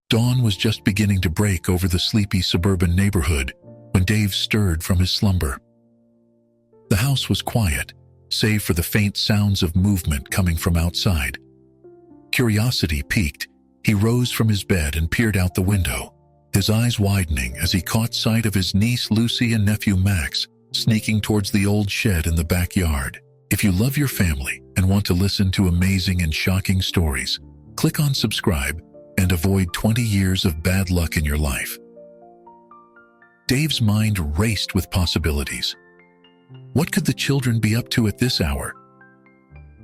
Dawn was just beginning to break over the sleepy suburban neighborhood when Dave stirred from his slumber. The house was quiet, save for the faint sounds of movement coming from outside. Curiosity piqued. He rose from his bed and peered out the window, his eyes widening as he caught sight of his niece Lucy and nephew Max sneaking towards the old shed in the backyard. If you love your family and want to listen to amazing and shocking stories, click on subscribe and avoid 20 years of bad luck in your life. Dave's mind raced with possibilities. What could the children be up to at this hour?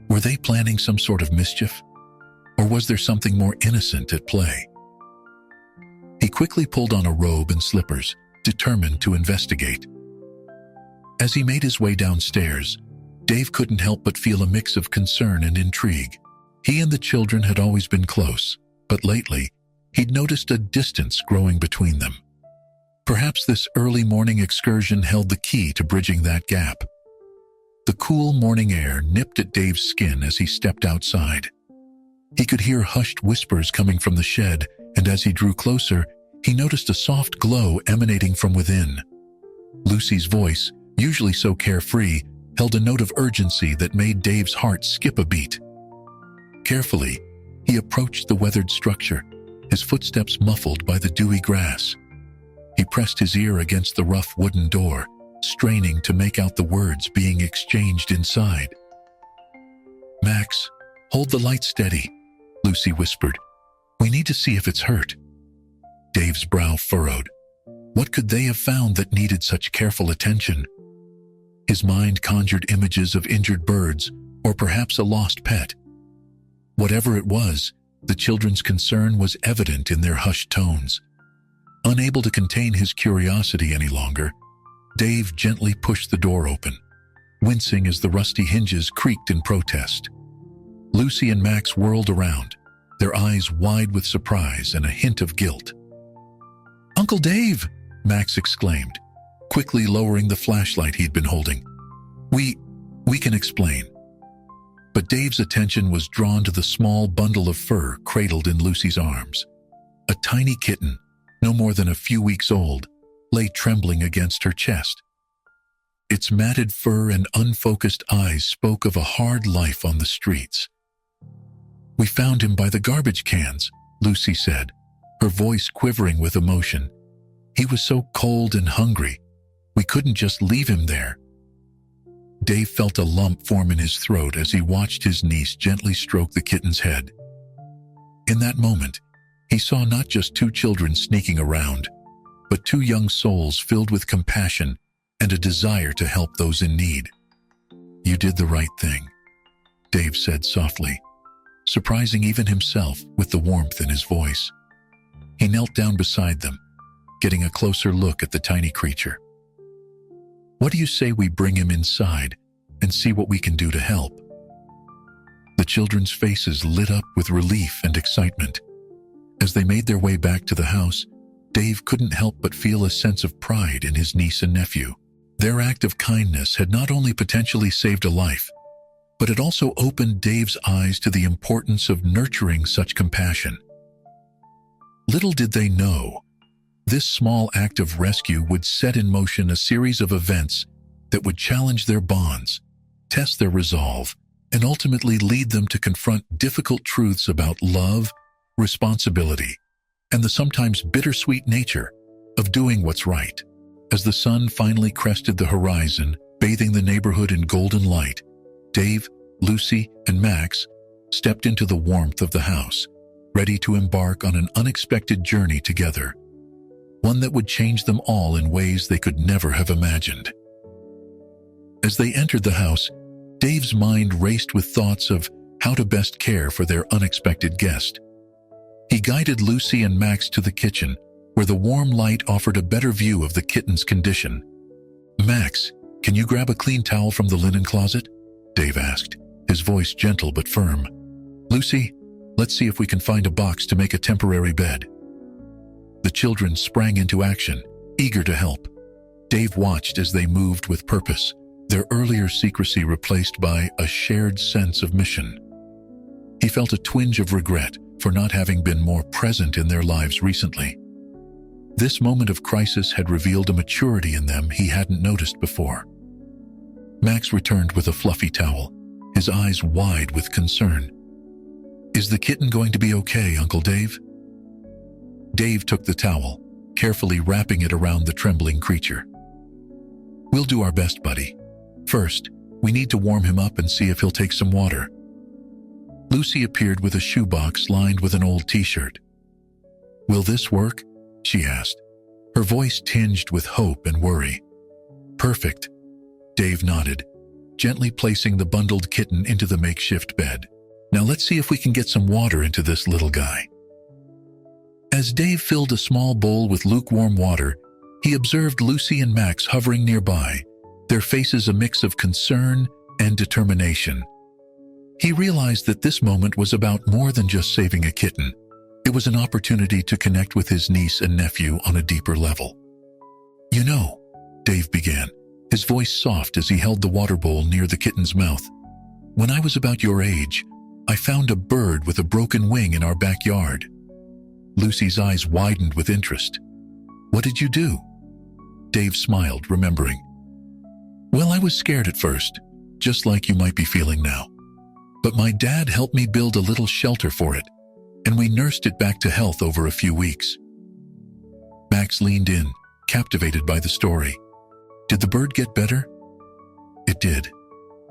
Were they planning some sort of mischief? Or was there something more innocent at play? He quickly pulled on a robe and slippers, determined to investigate. As he made his way downstairs, Dave couldn't help but feel a mix of concern and intrigue. He and the children had always been close, but lately, he'd noticed a distance growing between them. Perhaps this early morning excursion held the key to bridging that gap. The cool morning air nipped at Dave's skin as he stepped outside. He could hear hushed whispers coming from the shed, and as he drew closer, he noticed a soft glow emanating from within. Lucy's voice, usually so carefree, held a note of urgency that made Dave's heart skip a beat. Carefully, he approached the weathered structure, his footsteps muffled by the dewy grass. He pressed his ear against the rough wooden door, straining to make out the words being exchanged inside. "Max, hold the light steady," Lucy whispered. "We need to see if it's hurt." Dave's brow furrowed. What could they have found that needed such careful attention? His mind conjured images of injured birds, or perhaps a lost pet. Whatever it was, the children's concern was evident in their hushed tones. Unable to contain his curiosity any longer, Dave gently pushed the door open, wincing as the rusty hinges creaked in protest. Lucy and Max whirled around, their eyes wide with surprise and a hint of guilt. "Uncle Dave!" Max exclaimed, quickly lowering the flashlight he'd been holding. We can explain." But Dave's attention was drawn to the small bundle of fur cradled in Lucy's arms. A tiny kitten, no more than a few weeks old, lay trembling against her chest. Its matted fur and unfocused eyes spoke of a hard life on the streets. "We found him by the garbage cans," Lucy said, her voice quivering with emotion. "He was so cold and hungry. We couldn't just leave him there." Dave felt a lump form in his throat as he watched his niece gently stroke the kitten's head. In that moment, he saw not just two children sneaking around, but two young souls filled with compassion and a desire to help those in need. "You did the right thing," Dave said softly, surprising even himself with the warmth in his voice. He knelt down beside them, getting a closer look at the tiny creature. "What do you say we bring him inside and see what we can do to help?" The children's faces lit up with relief and excitement. As they made their way back to the house, Dave couldn't help but feel a sense of pride in his niece and nephew. Their act of kindness had not only potentially saved a life, but it also opened Dave's eyes to the importance of nurturing such compassion. Little did they know, this small act of rescue would set in motion a series of events that would challenge their bonds, test their resolve, and ultimately lead them to confront difficult truths about love, responsibility, and the sometimes bittersweet nature of doing what's right. As the sun finally crested the horizon, bathing the neighborhood in golden light, Dave, Lucy, and Max stepped into the warmth of the house, ready to embark on an unexpected journey together, one that would change them all in ways they could never have imagined. As they entered the house, Dave's mind raced with thoughts of how to best care for their unexpected guest. He guided Lucy and Max to the kitchen, where the warm light offered a better view of the kitten's condition. "Max, can you grab a clean towel from the linen closet?" Dave asked, his voice gentle but firm. "Lucy, let's see if we can find a box to make a temporary bed." The children sprang into action, eager to help. Dave watched as they moved with purpose, their earlier secrecy replaced by a shared sense of mission. He felt a twinge of regret for not having been more present in their lives recently. This moment of crisis had revealed a maturity in them he hadn't noticed before. Max returned with a fluffy towel, his eyes wide with concern. "Is the kitten going to be okay, Uncle Dave?" Dave took the towel, carefully wrapping it around the trembling creature. "We'll do our best, buddy. First, we need to warm him up and see if he'll take some water." Lucy appeared with a shoebox lined with an old t-shirt. "Will this work?" she asked, her voice tinged with hope and worry. "Perfect," Dave nodded, gently placing the bundled kitten into the makeshift bed. "Now let's see if we can get some water into this little guy." As Dave filled a small bowl with lukewarm water, he observed Lucy and Max hovering nearby, their faces a mix of concern and determination. He realized that this moment was about more than just saving a kitten. It was an opportunity to connect with his niece and nephew on a deeper level. "You know," Dave began, his voice soft as he held the water bowl near the kitten's mouth, "when I was about your age, I found a bird with a broken wing in our backyard." Lucy's eyes widened with interest. "What did you do?" Dave smiled, remembering. "Well, I was scared at first, just like you might be feeling now. But my dad helped me build a little shelter for it, and we nursed it back to health over a few weeks." Max leaned in, captivated by the story. "Did the bird get better?" "It did,"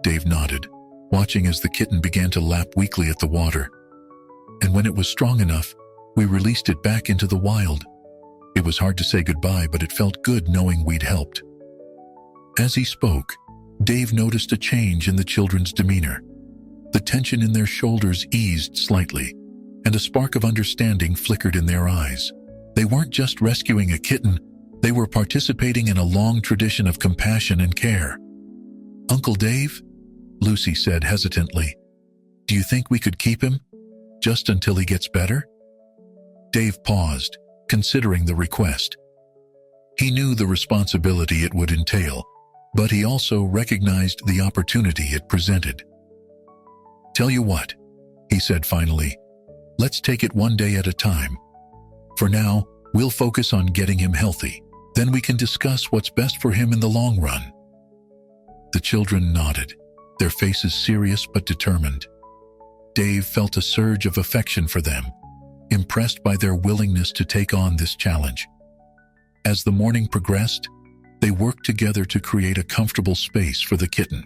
Dave nodded, watching as the kitten began to lap weakly at the water. "And when it was strong enough, we released it back into the wild. It was hard to say goodbye, but it felt good knowing we'd helped." As he spoke, Dave noticed a change in the children's demeanor. The tension in their shoulders eased slightly, and a spark of understanding flickered in their eyes. They weren't just rescuing a kitten, they were participating in a long tradition of compassion and care. "Uncle Dave," Lucy said hesitantly, "do you think we could keep him, just until he gets better?" Dave paused, considering the request. He knew the responsibility it would entail, but he also recognized the opportunity it presented. "Tell you what," he said finally, "let's take it one day at a time. For now, we'll focus on getting him healthy. Then we can discuss what's best for him in the long run." The children nodded, their faces serious but determined. Dave felt a surge of affection for them, impressed by their willingness to take on this challenge. As the morning progressed, they worked together to create a comfortable space for the kitten.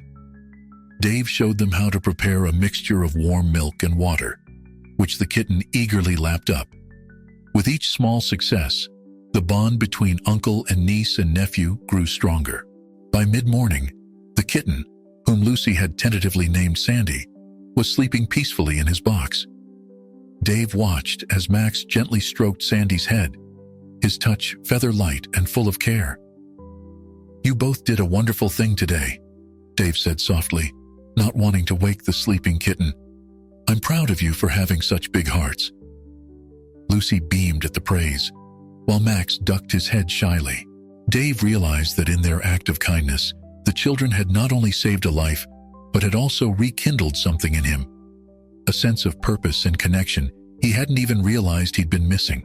Dave showed them how to prepare a mixture of warm milk and water, which the kitten eagerly lapped up. With each small success, the bond between uncle and niece and nephew grew stronger. By mid-morning, the kitten, whom Lucy had tentatively named Sandy, was sleeping peacefully in his box. Dave watched as Max gently stroked Sandy's head, his touch feather-light and full of care. "You both did a wonderful thing today," Dave said softly, not wanting to wake the sleeping kitten. "I'm proud of you for having such big hearts." Lucy beamed at the praise, while Max ducked his head shyly. Dave realized that in their act of kindness, the children had not only saved a life, but had also rekindled something in him, a sense of purpose and connection he hadn't even realized he'd been missing.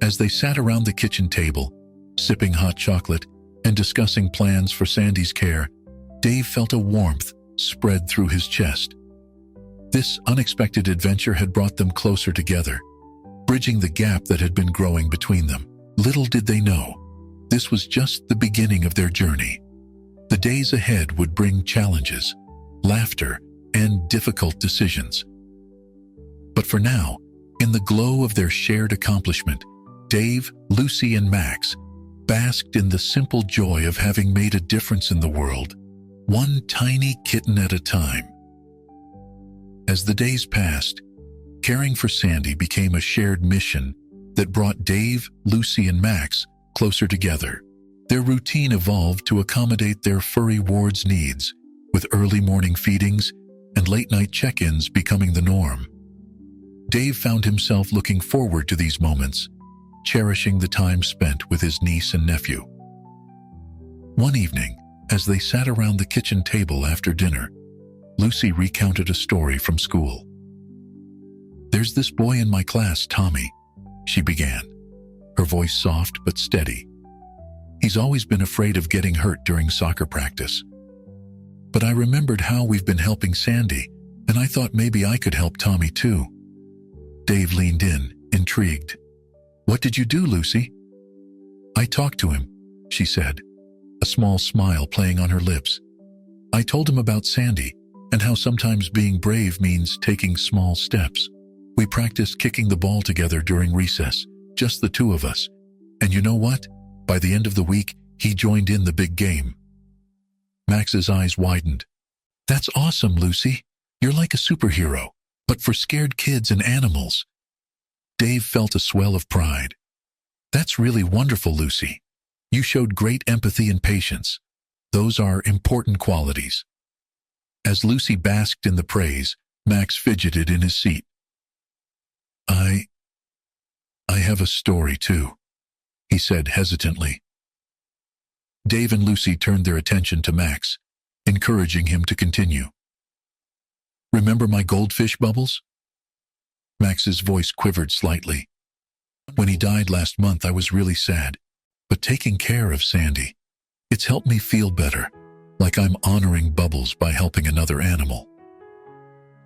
As they sat around the kitchen table, sipping hot chocolate and discussing plans for Sandy's care, Dave felt a warmth spread through his chest. This unexpected adventure had brought them closer together, bridging the gap that had been growing between them. Little did they know, this was just the beginning of their journey. The days ahead would bring challenges, laughter, and difficult decisions. But for now, in the glow of their shared accomplishment, Dave, Lucy, and Max basked in the simple joy of having made a difference in the world, one tiny kitten at a time. As the days passed, caring for Sandy became a shared mission that brought Dave, Lucy, and Max closer together. Their routine evolved to accommodate their furry ward's needs, with early morning feedings and late-night check-ins becoming the norm. Dave found himself looking forward to these moments, cherishing the time spent with his niece and nephew. One evening, as they sat around the kitchen table after dinner, Lucy recounted a story from school. "There's this boy in my class, Tommy," she began, her voice soft but steady. "He's always been afraid of getting hurt during soccer practice. But I remembered how we've been helping Sandy, and I thought maybe I could help Tommy too." Dave leaned in, intrigued. "What did you do, Lucy?" "I talked to him," she said, a small smile playing on her lips. "I told him about Sandy and how sometimes being brave means taking small steps. We practiced kicking the ball together during recess, just the two of us. And you know what? By the end of the week, he joined in the big game." Max's eyes widened. "That's awesome, Lucy. You're like a superhero, but for scared kids and animals." Dave felt a swell of pride. "That's really wonderful, Lucy. You showed great empathy and patience. Those are important qualities." As Lucy basked in the praise, Max fidgeted in his seat. I have a story too," he said hesitantly. Dave and Lucy turned their attention to Max, encouraging him to continue. "Remember my goldfish, Bubbles?" Max's voice quivered slightly. "When he died last month, I was really sad, but taking care of Sandy, it's helped me feel better, like I'm honoring Bubbles by helping another animal."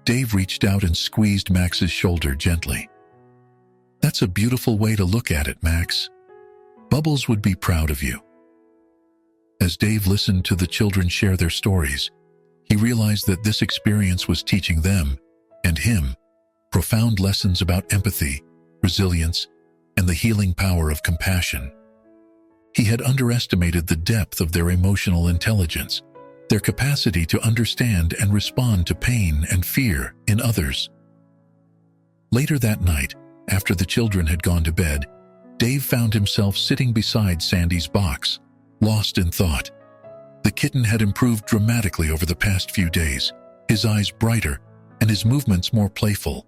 Dave reached out and squeezed Max's shoulder gently. "That's a beautiful way to look at it, Max. Bubbles would be proud of you." As Dave listened to the children share their stories, he realized that this experience was teaching them, and him, profound lessons about empathy, resilience, and the healing power of compassion. He had underestimated the depth of their emotional intelligence, their capacity to understand and respond to pain and fear in others. Later that night, after the children had gone to bed, Dave found himself sitting beside Sandy's box, lost in thought. The kitten had improved dramatically over the past few days, his eyes brighter and his movements more playful.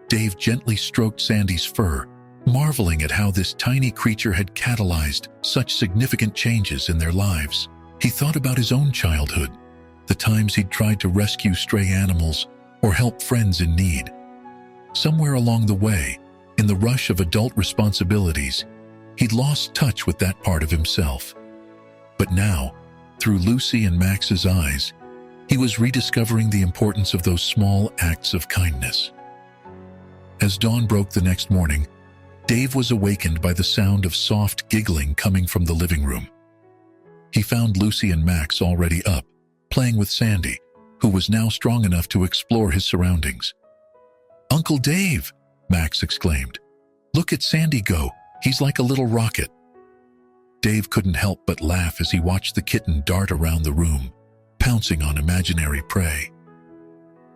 Dave gently stroked Sandy's fur, marveling at how this tiny creature had catalyzed such significant changes in their lives. He thought about his own childhood, the times he'd tried to rescue stray animals or help friends in need. Somewhere along the way, in the rush of adult responsibilities, he'd lost touch with that part of himself. But now, through Lucy and Max's eyes, he was rediscovering the importance of those small acts of kindness. As dawn broke the next morning, Dave was awakened by the sound of soft giggling coming from the living room. He found Lucy and Max already up, playing with Sandy, who was now strong enough to explore his surroundings. "Uncle Dave!" Max exclaimed. "Look at Sandy go. He's like a little rocket." Dave couldn't help but laugh as he watched the kitten dart around the room, pouncing on imaginary prey.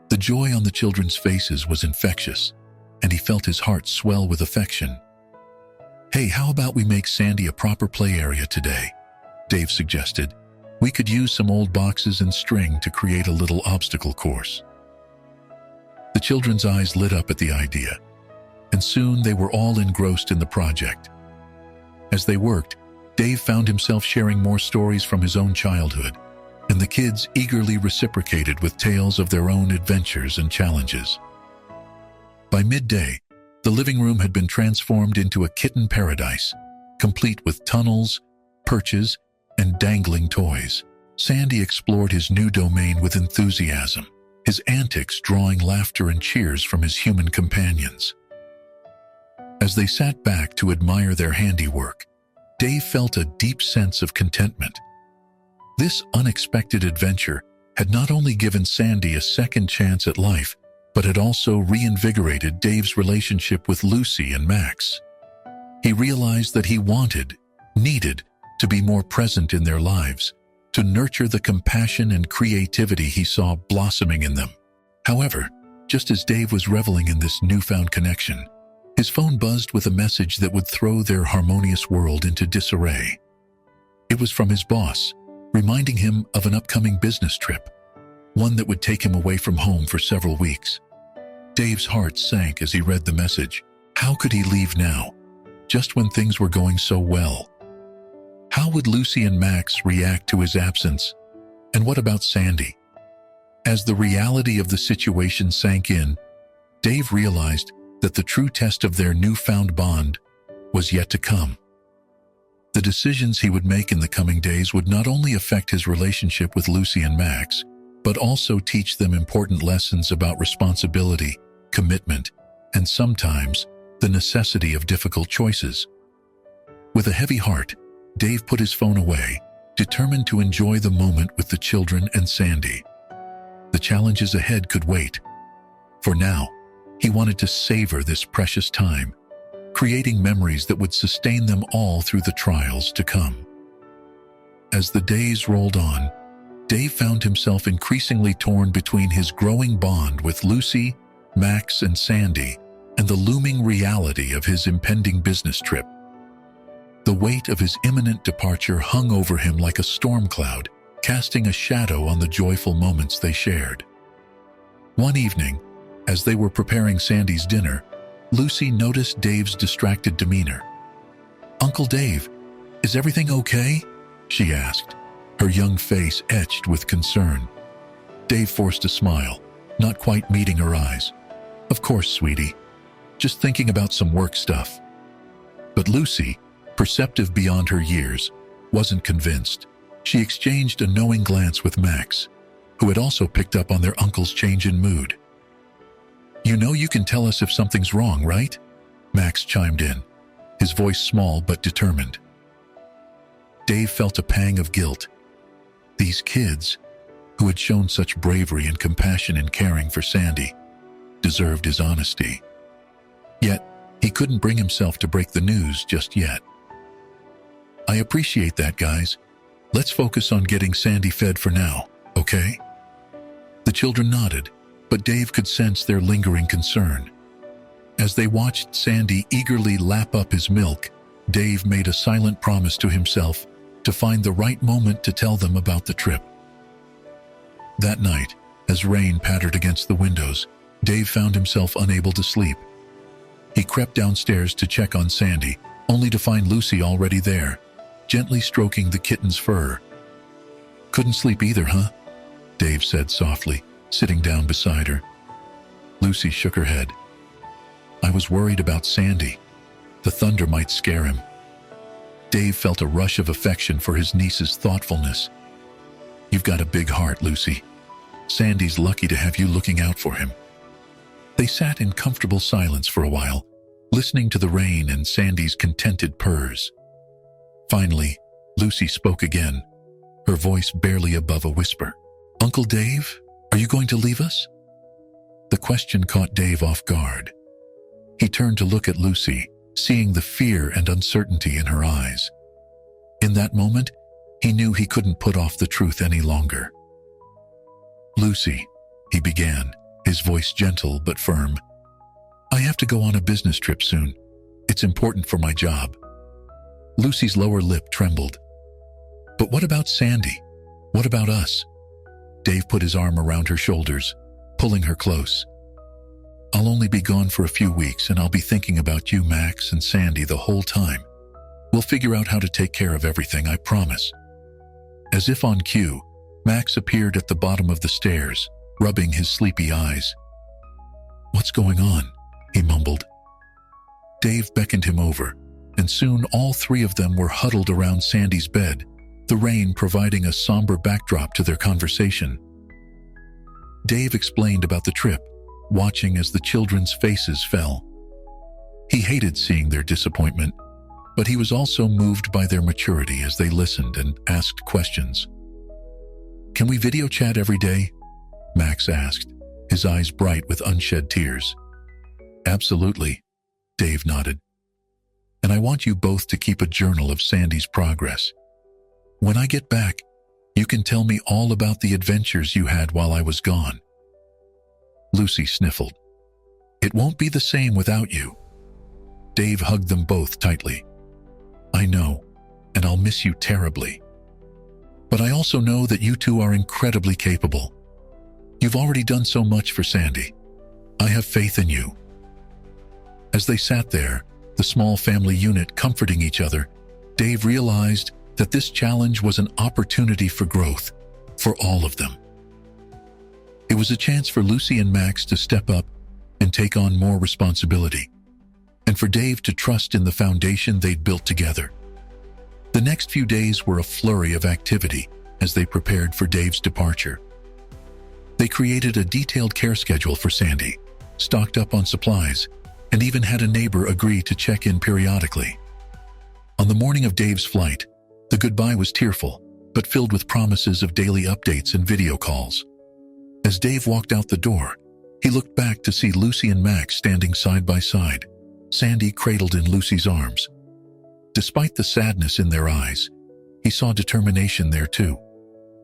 The joy on the children's faces was infectious, and he felt his heart swell with affection. "Hey, how about we make Sandy a proper play area today?" Dave suggested. "We could use some old boxes and string to create a little obstacle course." The children's eyes lit up at the idea, and soon they were all engrossed in the project. As they worked, Dave found himself sharing more stories from his own childhood, and the kids eagerly reciprocated with tales of their own adventures and challenges. By midday, the living room had been transformed into a kitten paradise, complete with tunnels, perches, and dangling toys. Sandy explored his new domain with enthusiasm, his antics drawing laughter and cheers from his human companions. As they sat back to admire their handiwork, Dave felt a deep sense of contentment. This unexpected adventure had not only given Sandy a second chance at life, but had also reinvigorated Dave's relationship with Lucy and Max. He realized that he needed to be more present in their lives, to nurture the compassion and creativity he saw blossoming in them. However, just as Dave was reveling in this newfound connection, his phone buzzed with a message that would throw their harmonious world into disarray. It was from his boss, reminding him of an upcoming business trip, one that would take him away from home for several weeks. Dave's heart sank as he read the message. How could he leave now, just when things were going so well? How would Lucy and Max react to his absence? And what about Sandy? As the reality of the situation sank in, Dave realized that the true test of their newfound bond was yet to come. The decisions he would make in the coming days would not only affect his relationship with Lucy and Max, but also teach them important lessons about responsibility, commitment, and sometimes the necessity of difficult choices. With a heavy heart, Dave put his phone away, determined to enjoy the moment with the children and Sandy. The challenges ahead could wait. For now, he wanted to savor this precious time, creating memories that would sustain them all through the trials to come. As the days rolled on, Dave found himself increasingly torn between his growing bond with Lucy, Max, and Sandy, and the looming reality of his impending business trip. The weight of his imminent departure hung over him like a storm cloud, casting a shadow on the joyful moments they shared. One evening, as they were preparing Sandy's dinner, Lucy noticed Dave's distracted demeanor. "Uncle Dave, is everything okay?" she asked, her young face etched with concern. Dave forced a smile, not quite meeting her eyes. "Of course, sweetie. Just thinking about some work stuff." But Lucy, perceptive beyond her years, wasn't convinced. She exchanged a knowing glance with Max, who had also picked up on their uncle's change in mood. "You know you can tell us if something's wrong, right?" Max chimed in, his voice small but determined. Dave felt a pang of guilt. These kids, who had shown such bravery and compassion in caring for Sandy, deserved his honesty. Yet, he couldn't bring himself to break the news just yet. "I appreciate that, guys. Let's focus on getting Sandy fed for now, okay?" The children nodded, but Dave could sense their lingering concern. As they watched Sandy eagerly lap up his milk, Dave made a silent promise to himself to find the right moment to tell them about the trip. That night, as rain pattered against the windows, Dave found himself unable to sleep. He crept downstairs to check on Sandy, only to find Lucy already there, gently stroking the kitten's fur. "Couldn't sleep either, huh?" Dave said softly, sitting down beside her. Lucy shook her head. "I was worried about Sandy. The thunder might scare him." Dave felt a rush of affection for his niece's thoughtfulness. "You've got a big heart, Lucy. Sandy's lucky to have you looking out for him." They sat in comfortable silence for a while, listening to the rain and Sandy's contented purrs. Finally, Lucy spoke again, her voice barely above a whisper. "Uncle Dave, are you going to leave us?" The question caught Dave off guard. He turned to look at Lucy, seeing the fear and uncertainty in her eyes. In that moment, he knew he couldn't put off the truth any longer. "Lucy," he began, his voice gentle but firm, "I have to go on a business trip soon. It's important for my job." Lucy's lower lip trembled. "But what about Sandy? What about us?" Dave put his arm around her shoulders, pulling her close. "I'll only be gone for a few weeks, and I'll be thinking about you, Max, and Sandy the whole time. We'll figure out how to take care of everything, I promise." As if on cue, Max appeared at the bottom of the stairs, rubbing his sleepy eyes. "What's going on?" he mumbled. Dave beckoned him over, and soon all three of them were huddled around Sandy's bed, the rain providing a somber backdrop to their conversation. Dave explained about the trip, watching as the children's faces fell. He hated seeing their disappointment, but he was also moved by their maturity as they listened and asked questions. "Can we video chat every day?" Max asked, his eyes bright with unshed tears. "Absolutely," Dave nodded. "And I want you both to keep a journal of Sandy's progress. When I get back, you can tell me all about the adventures you had while I was gone." Lucy sniffled. "It won't be the same without you." Dave hugged them both tightly. "I know, and I'll miss you terribly. But I also know that you two are incredibly capable. You've already done so much for Sandy. I have faith in you." As they sat there, the small family unit comforting each other, Dave realized that this challenge was an opportunity for growth for all of them. It was a chance for Lucy and Max to step up and take on more responsibility, and for Dave to trust in the foundation they'd built together. The next few days were a flurry of activity as they prepared for Dave's departure. They created a detailed care schedule for Sandy, stocked up on supplies, and even had a neighbor agree to check in periodically. On the morning of Dave's flight, the goodbye was tearful, but filled with promises of daily updates and video calls. As Dave walked out the door, he looked back to see Lucy and Max standing side by side, Sandy cradled in Lucy's arms. Despite the sadness in their eyes, he saw determination there too,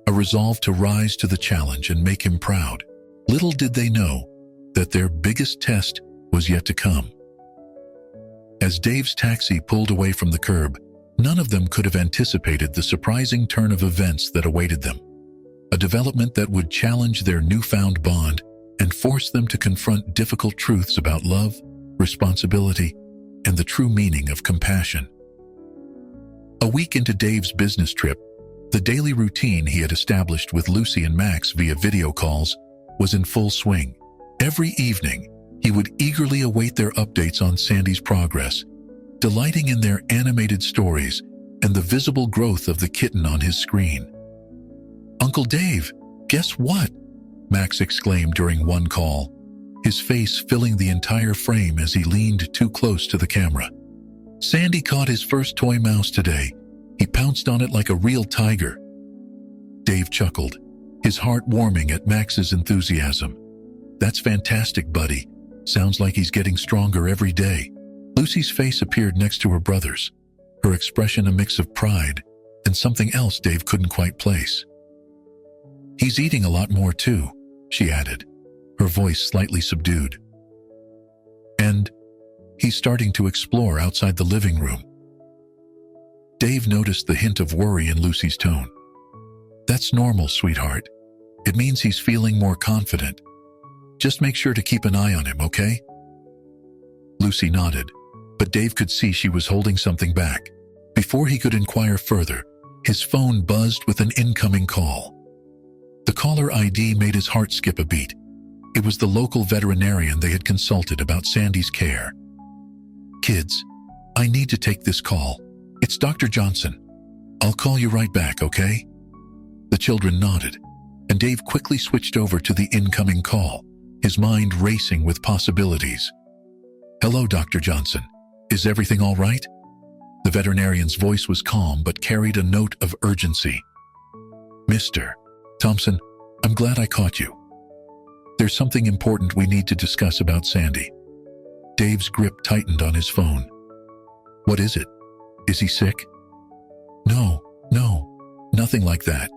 a resolve to rise to the challenge and make him proud. Little did they know that their biggest test was yet to come. As Dave's taxi pulled away from the curb, none of them could have anticipated the surprising turn of events that awaited them, a development that would challenge their newfound bond and force them to confront difficult truths about love, responsibility, and the true meaning of compassion. A week into Dave's business trip, the daily routine he had established with Lucy and Max via video calls was in full swing. Every evening, he would eagerly await their updates on Sandy's progress, delighting in their animated stories and the visible growth of the kitten on his screen. "Uncle Dave, guess what?" Max exclaimed during one call, his face filling the entire frame as he leaned too close to the camera. "Sandy caught his first toy mouse today. He pounced on it like a real tiger." Dave chuckled, his heart warming at Max's enthusiasm. "That's fantastic, buddy. Sounds like he's getting stronger every day." Lucy's face appeared next to her brother's, her expression a mix of pride and something else Dave couldn't quite place. "He's eating a lot more too," she added, her voice slightly subdued. "And he's starting to explore outside the living room." Dave noticed the hint of worry in Lucy's tone. "That's normal, sweetheart. It means he's feeling more confident. Just make sure to keep an eye on him, okay?" Lucy nodded, but Dave could see she was holding something back. Before he could inquire further, his phone buzzed with an incoming call. The caller ID made his heart skip a beat. It was the local veterinarian they had consulted about Sandy's care. "Kids, I need to take this call. It's Dr. Johnson. I'll call you right back, okay?" The children nodded, and Dave quickly switched over to the incoming call, his mind racing with possibilities. "Hello, Dr. Johnson. Is everything all right?" The veterinarian's voice was calm but carried a note of urgency. "Mr. Thompson, I'm glad I caught you. There's something important we need to discuss about Sandy." Dave's grip tightened on his phone. "What is it? Is he sick?" No, nothing like that,"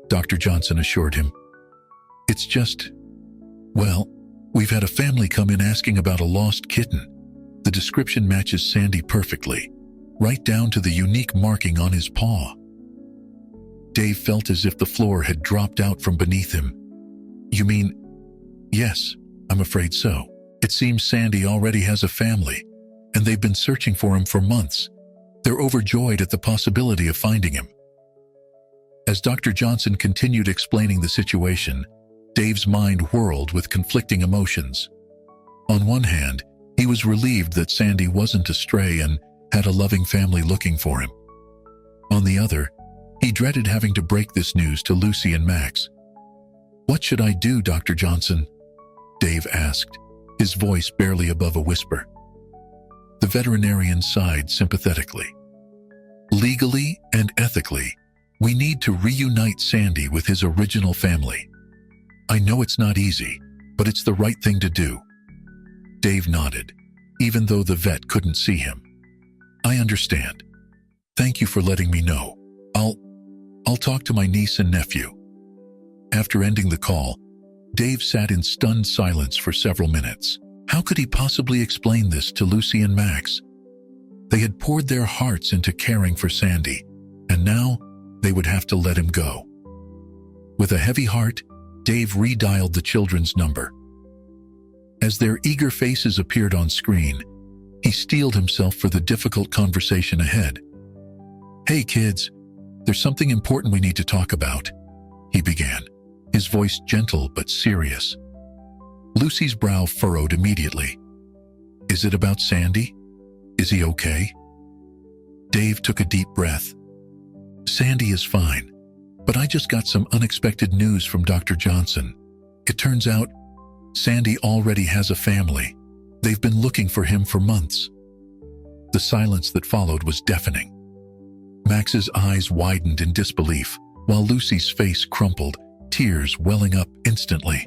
Dr. Johnson assured him. "It's just, well, we've had a family come in asking about a lost kitten. The description matches Sandy perfectly, right down to the unique marking on his paw." Dave felt as if the floor had dropped out from beneath him. "You mean?" "Yes, I'm afraid so. It seems Sandy already has a family, and they've been searching for him for months. They're overjoyed at the possibility of finding him." As Dr. Johnson continued explaining the situation, Dave's mind whirled with conflicting emotions. On one hand, he was relieved that Sandy wasn't a stray and had a loving family looking for him. On the other, he dreaded having to break this news to Lucy and Max. "What should I do, Dr. Johnson?" Dave asked, his voice barely above a whisper. The veterinarian sighed sympathetically. "Legally and ethically, we need to reunite Sandy with his original family. I know it's not easy, but it's the right thing to do." Dave nodded, even though the vet couldn't see him. "I understand. Thank you for letting me know. I'll talk to my niece and nephew." After ending the call, Dave sat in stunned silence for several minutes. How could he possibly explain this to Lucy and Max? They had poured their hearts into caring for Sandy, and now they would have to let him go. With a heavy heart, Dave redialed the children's number. As their eager faces appeared on screen, he steeled himself for the difficult conversation ahead. "Hey kids, there's something important we need to talk about," he began, his voice gentle but serious. Lucy's brow furrowed immediately. Is it about Sandy? Is he okay? Dave took a deep breath. Sandy is fine, but I just got some unexpected news from Dr. Johnson. It turns out Sandy already has a family. They've been looking for him for months. The silence that followed was deafening. Max's eyes widened in disbelief, while Lucy's face crumpled, tears welling up instantly.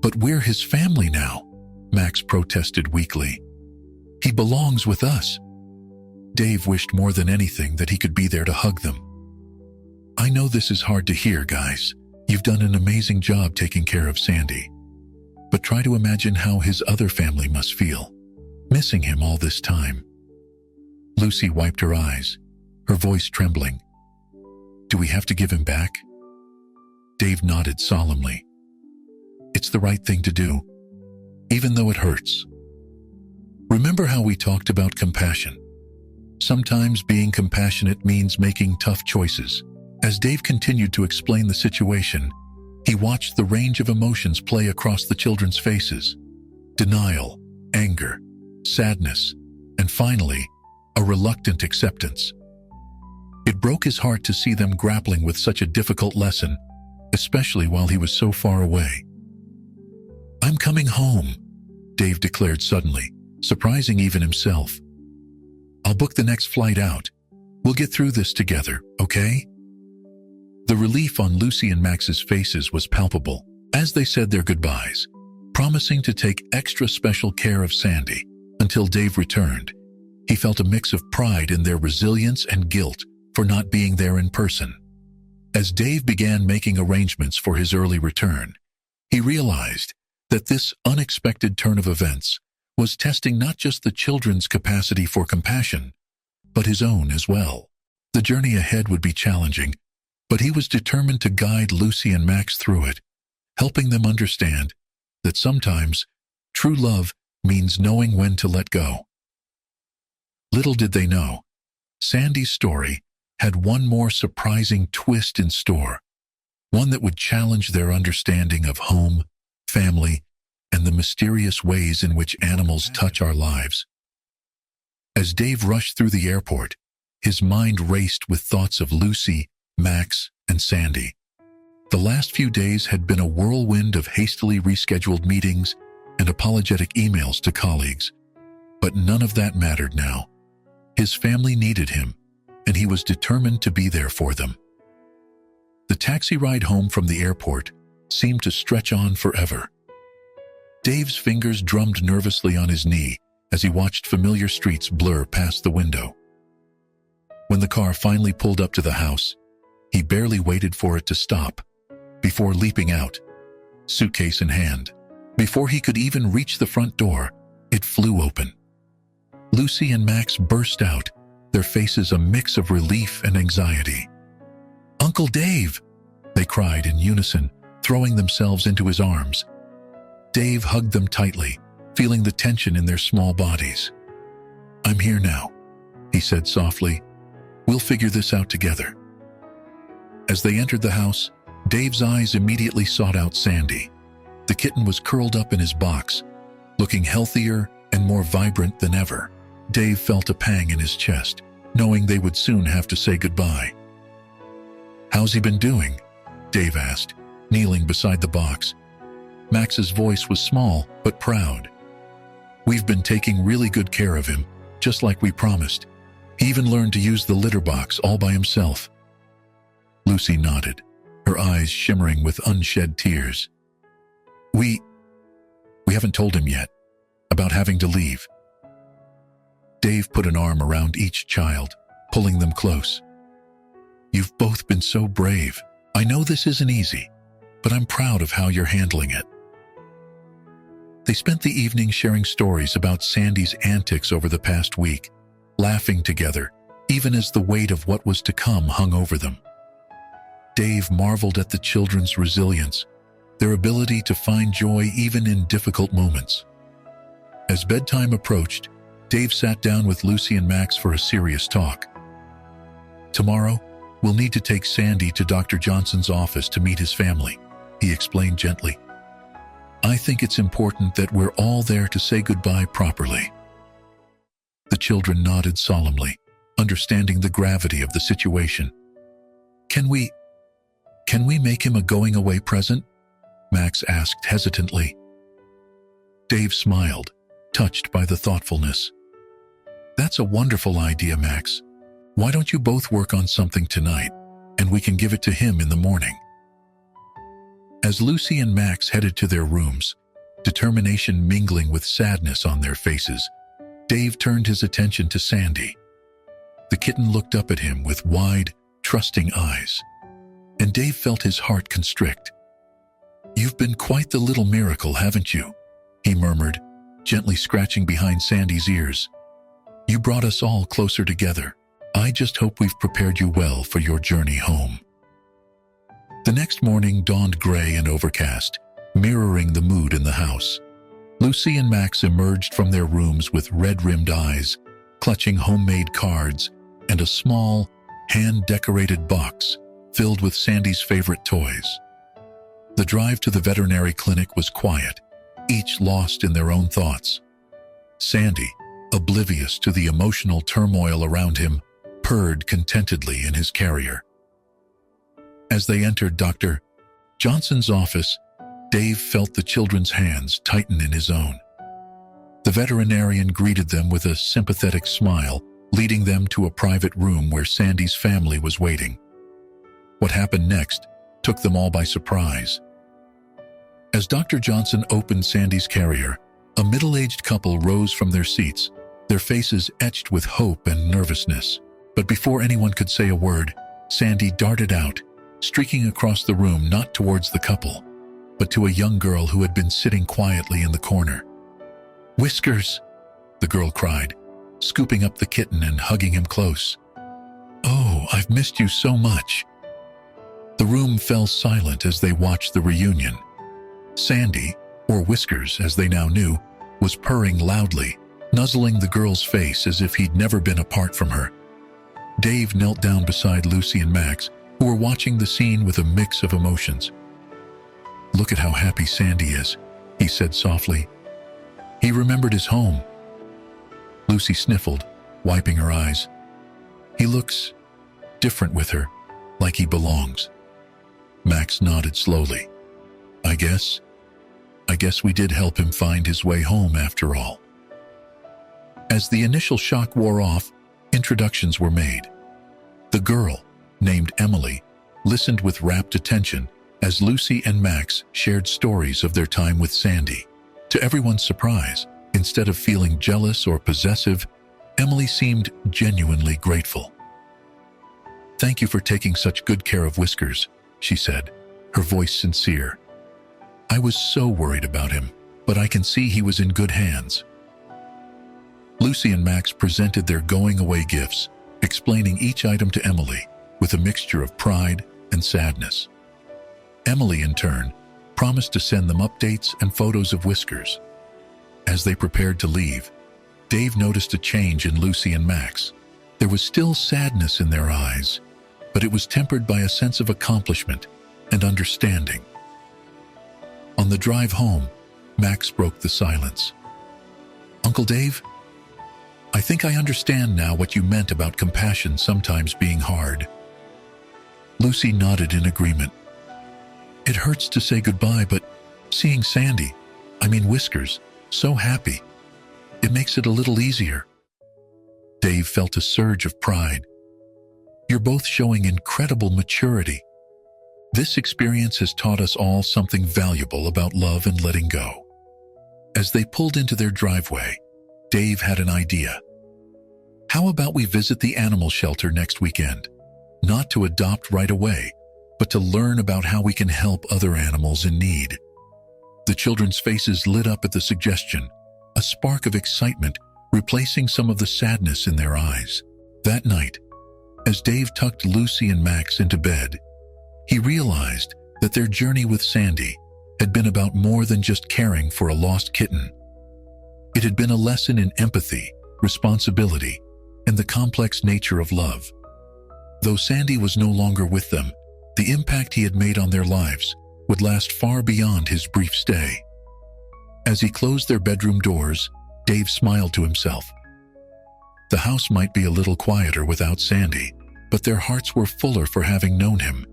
But we're his family now, Max protested weakly. He belongs with us. Dave wished more than anything that he could be there to hug them. I know this is hard to hear, guys. You've done an amazing job taking care of Sandy. But try to imagine how his other family must feel, missing him all this time. Lucy wiped her eyes, her voice trembling. Do we have to give him back? Dave nodded solemnly. It's the right thing to do, even though it hurts. Remember how we talked about compassion? Sometimes being compassionate means making tough choices. As Dave continued to explain the situation, he watched the range of emotions play across the children's faces. Denial, anger, sadness, and finally, a reluctant acceptance. It broke his heart to see them grappling with such a difficult lesson, especially while he was so far away. I'm coming home, Dave declared suddenly, surprising even himself. I'll book the next flight out. We'll get through this together, okay? The relief on Lucy and Max's faces was palpable as they said their goodbyes, promising to take extra special care of Sandy until Dave returned. He felt a mix of pride in their resilience and guilt for not being there in person. As Dave began making arrangements for his early return, he realized that this unexpected turn of events was testing not just the children's capacity for compassion, but his own as well. The journey ahead would be challenging, but he was determined to guide Lucy and Max through it, helping them understand that sometimes true love means knowing when to let go. Little did they know, Sandy's story had one more surprising twist in store, one that would challenge their understanding of home, family, and the mysterious ways in which animals touch our lives. As Dave rushed through the airport, his mind raced with thoughts of Lucy, Max, and Sandy. The last few days had been a whirlwind of hastily rescheduled meetings and apologetic emails to colleagues, but none of that mattered now. His family needed him, and he was determined to be there for them. The taxi ride home from the airport seemed to stretch on forever. Dave's fingers drummed nervously on his knee as he watched familiar streets blur past the window. When the car finally pulled up to the house, he barely waited for it to stop before leaping out, suitcase in hand. Before he could even reach the front door, it flew open. Lucy and Max burst out, their faces a mix of relief and anxiety. "Uncle Dave!" they cried in unison, throwing themselves into his arms. Dave hugged them tightly, feeling the tension in their small bodies. "I'm here now," he said softly. "We'll figure this out together." As they entered the house, Dave's eyes immediately sought out Sandy. The kitten was curled up in his box, looking healthier and more vibrant than ever. Dave felt a pang in his chest, knowing they would soon have to say goodbye. "How's he been doing?" Dave asked, kneeling beside the box. Max's voice was small but proud. "We've been taking really good care of him, just like we promised. He even learned to use the litter box all by himself." Lucy nodded, her eyes shimmering with unshed tears. We haven't told him yet about having to leave." Dave put an arm around each child, pulling them close. "You've both been so brave. I know this isn't easy, but I'm proud of how you're handling it." They spent the evening sharing stories about Sandy's antics over the past week, laughing together, even as the weight of what was to come hung over them. Dave marveled at the children's resilience, their ability to find joy even in difficult moments. As bedtime approached, Dave sat down with Lucy and Max for a serious talk. "Tomorrow, we'll need to take Sandy to Dr. Johnson's office to meet his family," he explained gently. I think it's important that we're all there to say goodbye properly." The children nodded solemnly, understanding the gravity of the situation. Can we make him a going-away present?" Max asked hesitantly. Dave smiled, touched by the thoughtfulness. "That's a wonderful idea, Max. Why don't you both work on something tonight, and we can give it to him in the morning?" As Lucy and Max headed to their rooms, determination mingling with sadness on their faces, Dave turned his attention to Sandy. The kitten looked up at him with wide, trusting eyes, and Dave felt his heart constrict. "You've been quite the little miracle, haven't you?" he murmured, gently scratching behind Sandy's ears. "You brought us all closer together. I just hope we've prepared you well for your journey home." The next morning dawned gray and overcast, mirroring the mood in the house. Lucy and Max emerged from their rooms with red-rimmed eyes, clutching homemade cards and a small, hand-decorated box filled with Sandy's favorite toys. The drive to the veterinary clinic was quiet, each lost in their own thoughts. Sandy, oblivious to the emotional turmoil around him, purred contentedly in his carrier. As they entered Dr. Johnson's office, Dave felt the children's hands tighten in his own. The veterinarian greeted them with a sympathetic smile, leading them to a private room where Sandy's family was waiting. What happened next took them all by surprise. As Dr. Johnson opened Sandy's carrier, a middle-aged couple rose from their seats, their faces etched with hope and nervousness. But before anyone could say a word, Sandy darted out, streaking across the room not towards the couple, but to a young girl who had been sitting quietly in the corner. "Whiskers!" the girl cried, scooping up the kitten and hugging him close. "Oh, I've missed you so much." The room fell silent as they watched the reunion. Sandy, or Whiskers as they now knew, was purring loudly, nuzzling the girl's face as if he'd never been apart from her. Dave knelt down beside Lucy and Max, who were watching the scene with a mix of emotions. "Look at how happy Sandy is," he said softly. "He remembered his home." Lucy sniffled, wiping her eyes. "He looks different with her, like he belongs." Max nodded slowly. I guess we did help him find his way home after all." As the initial shock wore off, introductions were made. The girl, named Emily, listened with rapt attention as Lucy and Max shared stories of their time with Sandy. To everyone's surprise, instead of feeling jealous or possessive, Emily seemed genuinely grateful. "Thank you for taking such good care of Whiskers," she said, her voice sincere. "I was so worried about him, but I can see he was in good hands." Lucy and Max presented their going-away gifts, explaining each item to Emily with a mixture of pride and sadness. Emily, in turn, promised to send them updates and photos of Whiskers. As they prepared to leave, Dave noticed a change in Lucy and Max. There was still sadness in their eyes, but it was tempered by a sense of accomplishment and understanding. On the drive home, Max broke the silence. "Uncle Dave, I think I understand now what you meant about compassion sometimes being hard." Lucy nodded in agreement. "It hurts to say goodbye, but seeing Sandy, Whiskers, so happy, it makes it a little easier." Dave felt a surge of pride. "You're both showing incredible maturity. This experience has taught us all something valuable about love and letting go." As they pulled into their driveway, Dave had an idea. "How about we visit the animal shelter next weekend? Not to adopt right away, but to learn about how we can help other animals in need." The children's faces lit up at the suggestion, a spark of excitement replacing some of the sadness in their eyes. That night, as Dave tucked Lucy and Max into bed, he realized that their journey with Sandy had been about more than just caring for a lost kitten. It had been a lesson in empathy, responsibility, and the complex nature of love. Though Sandy was no longer with them, the impact he had made on their lives would last far beyond his brief stay. As he closed their bedroom doors, Dave smiled to himself. The house might be a little quieter without Sandy, but their hearts were fuller for having known him.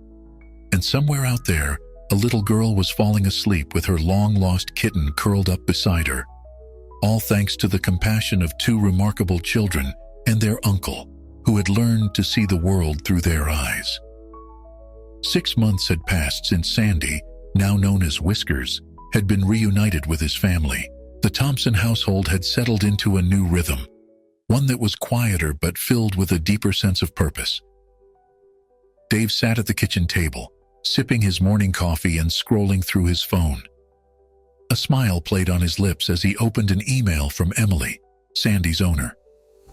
And somewhere out there, a little girl was falling asleep with her long-lost kitten curled up beside her, all thanks to the compassion of two remarkable children and their uncle, who had learned to see the world through their eyes. 6 months had passed since Sandy, now known as Whiskers, had been reunited with his family. The Thompson household had settled into a new rhythm, one that was quieter but filled with a deeper sense of purpose. Dave sat at the kitchen table, sipping his morning coffee and scrolling through his phone. A smile played on his lips as he opened an email from Emily, Sandy's owner.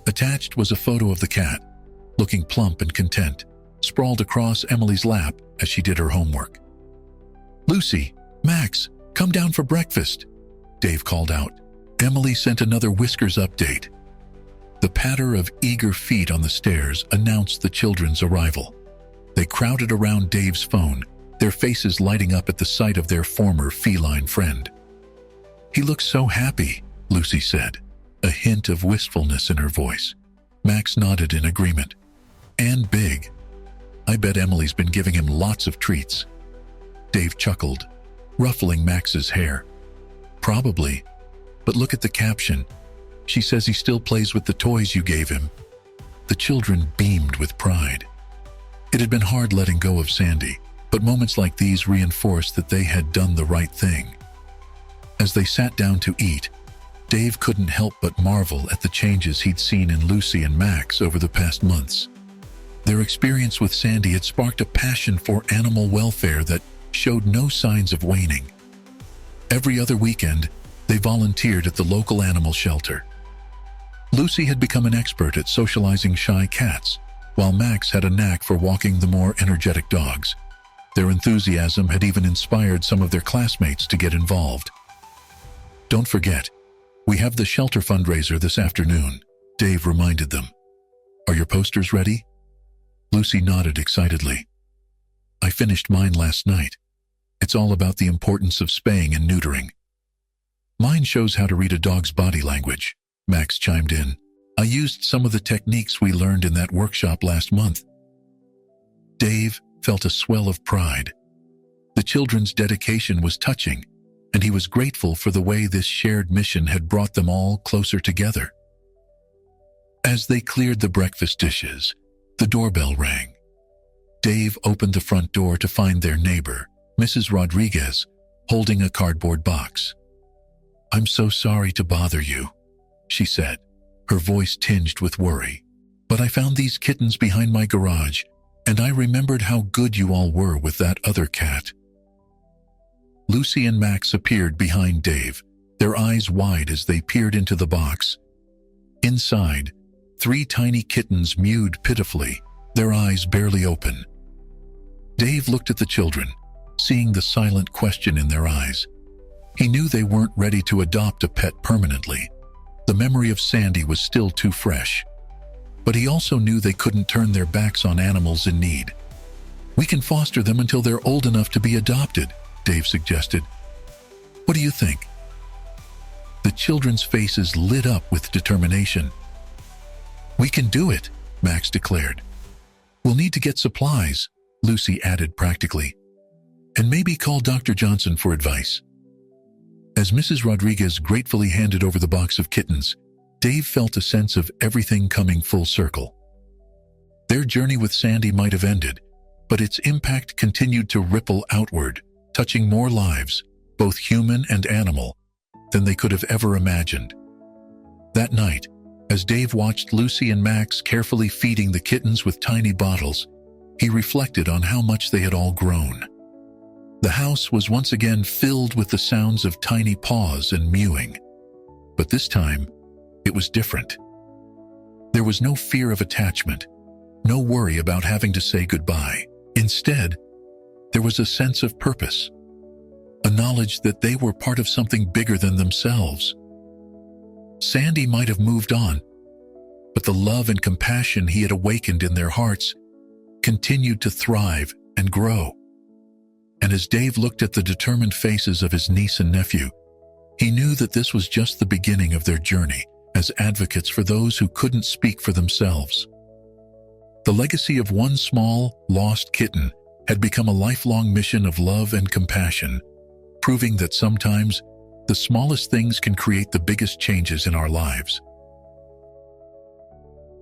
Attached was a photo of the cat, looking plump and content, sprawled across Emily's lap as she did her homework. "Lucy, Max, come down for breakfast," Dave called out. Emily sent another Whiskers update. The patter of eager feet on the stairs announced the children's arrival. They crowded around Dave's phone, their faces lighting up at the sight of their former feline friend. "He looks so happy," Lucy said, a hint of wistfulness in her voice. Max nodded in agreement. "And big. I bet Emily's been giving him lots of treats." Dave chuckled, ruffling Max's hair. "Probably, but look at the caption. She says he still plays with the toys you gave him." The children beamed with pride. It had been hard letting go of Sandy, but moments like these reinforced that they had done the right thing. As they sat down to eat, Dave couldn't help but marvel at the changes he'd seen in Lucy and Max over the past months. Their experience with Sandy had sparked a passion for animal welfare that showed no signs of waning. Every other weekend, they volunteered at the local animal shelter. Lucy had become an expert at socializing shy cats, while Max had a knack for walking the more energetic dogs. Their enthusiasm had even inspired some of their classmates to get involved. "Don't forget, we have the shelter fundraiser this afternoon," Dave reminded them. "Are your posters ready?" Lucy nodded excitedly. "I finished mine last night. It's all about the importance of spaying and neutering." "Mine shows how to read a dog's body language," Max chimed in. "I used some of the techniques we learned in that workshop last month." Dave felt a swell of pride. The children's dedication was touching, and he was grateful for the way this shared mission had brought them all closer together. As they cleared the breakfast dishes, the doorbell rang. Dave opened the front door to find their neighbor, Mrs. Rodriguez, holding a cardboard box. "I'm so sorry to bother you," she said, her voice tinged with worry. "But I found these kittens behind my garage, and I remembered how good you all were with that other cat." Lucy and Max appeared behind Dave, their eyes wide as they peered into the box. Inside, 3 tiny kittens mewed pitifully, their eyes barely open. Dave looked at the children, seeing the silent question in their eyes. He knew they weren't ready to adopt a pet permanently. The memory of Sandy was still too fresh. But he also knew they couldn't turn their backs on animals in need. "We can foster them until they're old enough to be adopted," Dave suggested. "What do you think?" The children's faces lit up with determination. "We can do it," Max declared. "We'll need to get supplies," Lucy added practically. "And maybe call Dr. Johnson for advice." As Mrs. Rodriguez gratefully handed over the box of kittens, Dave felt a sense of everything coming full circle. Their journey with Sandy might have ended, but its impact continued to ripple outward, touching more lives, both human and animal, than they could have ever imagined. That night, as Dave watched Lucy and Max carefully feeding the kittens with tiny bottles, he reflected on how much they had all grown. The house was once again filled with the sounds of tiny paws and mewing. But this time, it was different. There was no fear of attachment, no worry about having to say goodbye. Instead, there was a sense of purpose, a knowledge that they were part of something bigger than themselves. Sandy might have moved on, but the love and compassion he had awakened in their hearts continued to thrive and grow. And as Dave looked at the determined faces of his niece and nephew, He knew that this was just the beginning of their journey as advocates for those who couldn't speak for themselves. The legacy of one small, lost kitten had become a lifelong mission of love and compassion, proving that sometimes the smallest things can create the biggest changes in our lives.